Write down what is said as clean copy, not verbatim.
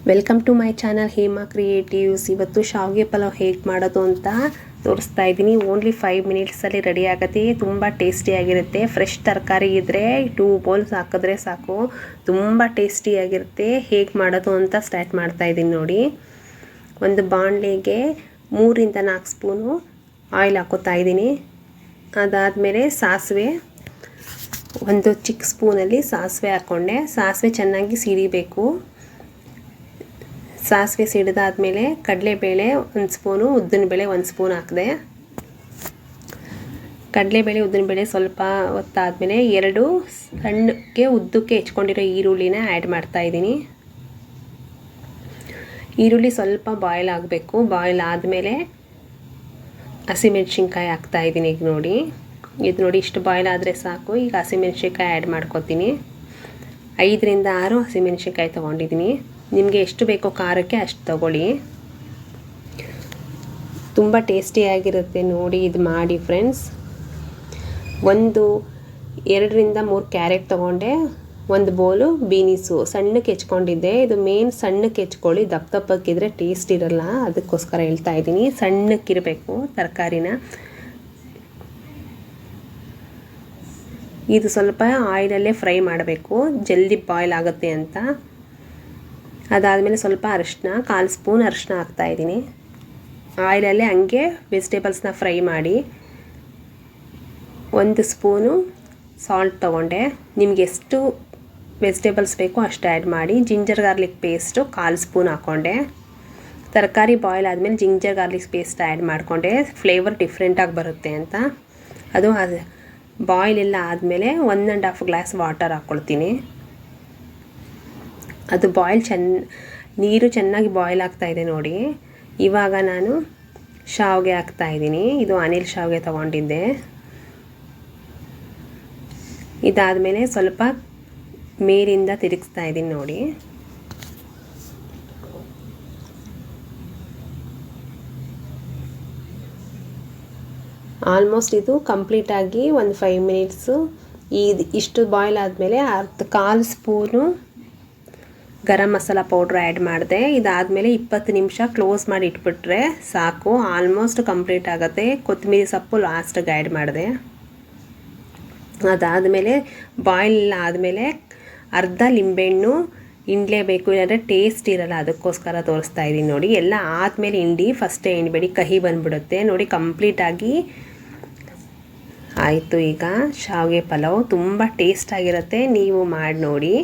Welcome to my channel Hema creatives. ಇವತ್ತು ಶಾವಿಗೆ ಪಲಾವ್ ಹೇಗೆ ಮಾಡೋದು ಅಂತ ತೋರಿಸ್ತಾ ಇದ್ದೀನಿ. ಓನ್ಲಿ 5 ಮಿನಿಟ್ಸಲ್ಲಿ ರೆಡಿ ಆಗುತ್ತೆ. ತುಂಬ ಟೇಸ್ಟಿಯಾಗಿರುತ್ತೆ. ಫ್ರೆಶ್ ತರಕಾರಿ ಇದ್ದರೆ 2 ಬೌಲ್ಸ್ ಹಾಕಿದ್ರೆ ಸಾಕು. ತುಂಬ ಟೇಸ್ಟಿಯಾಗಿರುತ್ತೆ. ಹೇಗೆ ಮಾಡೋದು ಅಂತ ಸ್ಟಾರ್ಟ್ ಮಾಡ್ತಾ ಇದ್ದೀನಿ ನೋಡಿ. ಒಂದು ಬಾಣಲೆಗೆ 3 ಇಂದ 4 ಸ್ಪೂನು ಆಯಿಲ್ ಹಾಕೋತಾ ಇದ್ದೀನಿ. ಅದಾದಮೇಲೆ ಸಾಸಿವೆ, ಒಂದು ಚಿಕ್ಕ ಸ್ಪೂನಲ್ಲಿ ಸಾಸಿವೆ ಹಾಕ್ಕೊಂಡೆ. ಸಾಸಿವೆ ಚೆನ್ನಾಗಿ ಸಿಡಿಬೇಕು. ಸಾಸಿವೆ ಸಿಡಿದಾದ್ಮೇಲೆ ಕಡಲೆಬೇಳೆ 1 ಸ್ಪೂನು, ಉದ್ದಿನಬೇಳೆ 1 ಸ್ಪೂನ್ ಹಾಕಿದೆ. ಕಡಲೆಬೇಳೆ ಉದ್ದಿನಬೇಳೆ ಸ್ವಲ್ಪ ಹೊತ್ತಾದಮೇಲೆ 2 ಸಣ್ಣಕ್ಕೆ ಉದ್ದಕ್ಕೆ ಹೆಚ್ಕೊಂಡಿರೋ ಈರುಳ್ಳಿನ ಆ್ಯಡ್ ಮಾಡ್ತಾ ಇದ್ದೀನಿ. ಈರುಳ್ಳಿ ಸ್ವಲ್ಪ ಬಾಯ್ಲ್ ಆಗಬೇಕು. ಬಾಯ್ಲ್ ಆದಮೇಲೆ ಹಸಿಮೆಣ್ಸಿನ್ಕಾಯಿ ಹಾಕ್ತಾ ಇದ್ದೀನಿ. ಈಗ ನೋಡಿ, ಇದು ನೋಡಿ ಇಷ್ಟು ಬಾಯ್ಲ್ ಆದರೆ ಸಾಕು. ಈಗ ಹಸಿಮೆಣ್ಸಿನ್ಕಾಯಿ ಆ್ಯಡ್ ಮಾಡ್ಕೊತೀನಿ. 5 ರಿಂದ 6 ಹಸಿಮೆಣ್ಸಿನ್ಕಾಯಿ ತೊಗೊಂಡಿದ್ದೀನಿ. ನಿಮಗೆ ಎಷ್ಟು ಬೇಕೋ ಖಾರಕ್ಕೆ ಅಷ್ಟು ತಗೊಳ್ಳಿ. ತುಂಬ ಟೇಸ್ಟಿಯಾಗಿರುತ್ತೆ ನೋಡಿ, ಇದು ಮಾಡಿ ಫ್ರೆಂಡ್ಸ್. 2 ರಿಂದ 3 ಕ್ಯಾರೆಟ್ ತೊಗೊಂಡೆ. 1 ಬೌಲು ಬೀನಿಸು ಸಣ್ಣಕ್ಕೆ ಹೆಚ್ಕೊಂಡಿದ್ದೆ. ಇದು ಮೇನ್ ಸಣ್ಣಕ್ಕೆ ಹೆಚ್ಕೊಳ್ಳಿ, ದಪ್ಪ ದಪ್ಪಕ್ಕಿದ್ರೆ ಟೇಸ್ಟ್ ಇರಲ್ಲ, ಅದಕ್ಕೋಸ್ಕರ ಹೇಳ್ತಾ ಇದ್ದೀನಿ. ಸಣ್ಣಕ್ಕಿರಬೇಕು ತರಕಾರಿನ. ಇದು ಸ್ವಲ್ಪ ಆಯಿಲಲ್ಲೇ ಫ್ರೈ ಮಾಡಬೇಕು, ಜಲ್ದಿ ಬಾಯ್ಲ್ ಆಗುತ್ತೆ ಅಂತ. ಅದಾದಮೇಲೆ ಸ್ವಲ್ಪ ಅರಿಶಿನ, 1/4 ಸ್ಪೂನ್ ಅರಿಶಿನ ಹಾಕ್ತಾಯಿದ್ದೀನಿ. ಆಯಿಲಲ್ಲೇ ಹಂಗೆ ವೆಜಿಟೇಬಲ್ಸ್ನ ಫ್ರೈ ಮಾಡಿ. 1 ಸ್ಪೂನು ಸಾಲ್ಟ್ ತೊಗೊಂಡೆ. ನಿಮಗೆ ಎಷ್ಟು ವೆಜಿಟೇಬಲ್ಸ್ ಬೇಕೋ ಅಷ್ಟು ಆ್ಯಡ್ ಮಾಡಿ. ಜಿಂಜರ್ ಗಾರ್ಲಿಕ್ ಪೇಸ್ಟು 1/4 ಸ್ಪೂನ್ ಹಾಕ್ಕೊಂಡೆ. ತರಕಾರಿ ಬಾಯ್ಲ್ ಆದಮೇಲೆ ಜಿಂಜರ್ ಗಾರ್ಲಿಕ್ ಪೇಸ್ಟ್ ಆ್ಯಡ್ ಮಾಡಿಕೊಂಡೆ, ಫ್ಲೇವರ್ ಡಿಫ್ರೆಂಟಾಗಿ ಬರುತ್ತೆ ಅಂತ. ಅದು ಬಾಯ್ಲ್ ಎಲ್ಲ ಆದಮೇಲೆ 1.5 ಗ್ಲಾಸ್ ವಾಟರ್ ಹಾಕ್ಕೊಳ್ತೀನಿ. ಅದು ನೀರು ಚೆನ್ನಾಗಿ ಬಾಯ್ಲ್ ಆಗ್ತಾಯಿದೆ ನೋಡಿ. ಇವಾಗ ನಾನು ಶಾವಿಗೆ ಹಾಕ್ತಾಯಿದ್ದೀನಿ. ಇದು ಅನಿಲ್ ಶಾವಿಗೆ ತೊಗೊಂಡಿದ್ದೆ. ಇದಾದಮೇಲೆ ಸ್ವಲ್ಪ ಮೇಲಿಂದ ತಿರುಗಿಸ್ತಾ ಇದ್ದೀನಿ ನೋಡಿ. ಆಲ್ಮೋಸ್ಟ್ ಇದು ಕಂಪ್ಲೀಟಾಗಿ ಒಂದು 5 ಮಿನಿಟ್ಸು. ಇಷ್ಟು ಬಾಯ್ಲ್ ಆದಮೇಲೆ 1/4 spoon garam masala powder add ಮಾಡಿದೆ. ಇದಾದಮೇಲೆ 20 ನಿಮಿಷ ಕ್ಲೋಸ್ ಮಾಡಿ ಇಟ್ಬಿಟ್ರೆ ಸಾಕು. ಆಲ್ಮೋಸ್ಟ್ ಕಂಪ್ಲೀಟ್ ಆಗುತ್ತೆ. ಕೊತ್ತಂಬರಿ ಸೊಪ್ಪು ಲಾಸ್ಟಿಗೆ ಆ್ಯಡ್ ಮಾಡಿದೆ. ಅದಾದಮೇಲೆ ಬಾಯ್ಲ್ ಆದಮೇಲೆ ಅರ್ಧ ಲಿಂಬೆಹಣ್ಣು ಹಿಂಡಲೇಬೇಕು, ಇಲ್ಲಾಂದರೆ ಟೇಸ್ಟ್ ಇರಲ್ಲ, ಅದಕ್ಕೋಸ್ಕರ ತೋರಿಸ್ತಾ ಇದ್ದೀನಿ ನೋಡಿ. ಎಲ್ಲ ಆದಮೇಲೆ ಹಿಂಡಿ, ಫಸ್ಟೇ ಹಿಂಡಬೇಡಿ, ಕಹಿ ಬಂದುಬಿಡುತ್ತೆ ನೋಡಿ. ಕಂಪ್ಲೀಟಾಗಿ ಆಯಿತು. ಈಗ ಶಾವಿಗೆ ಪಲಾವ್ ತುಂಬ ಟೇಸ್ಟಾಗಿರುತ್ತೆ, ನೀವು ಮಾಡಿ ನೋಡಿ.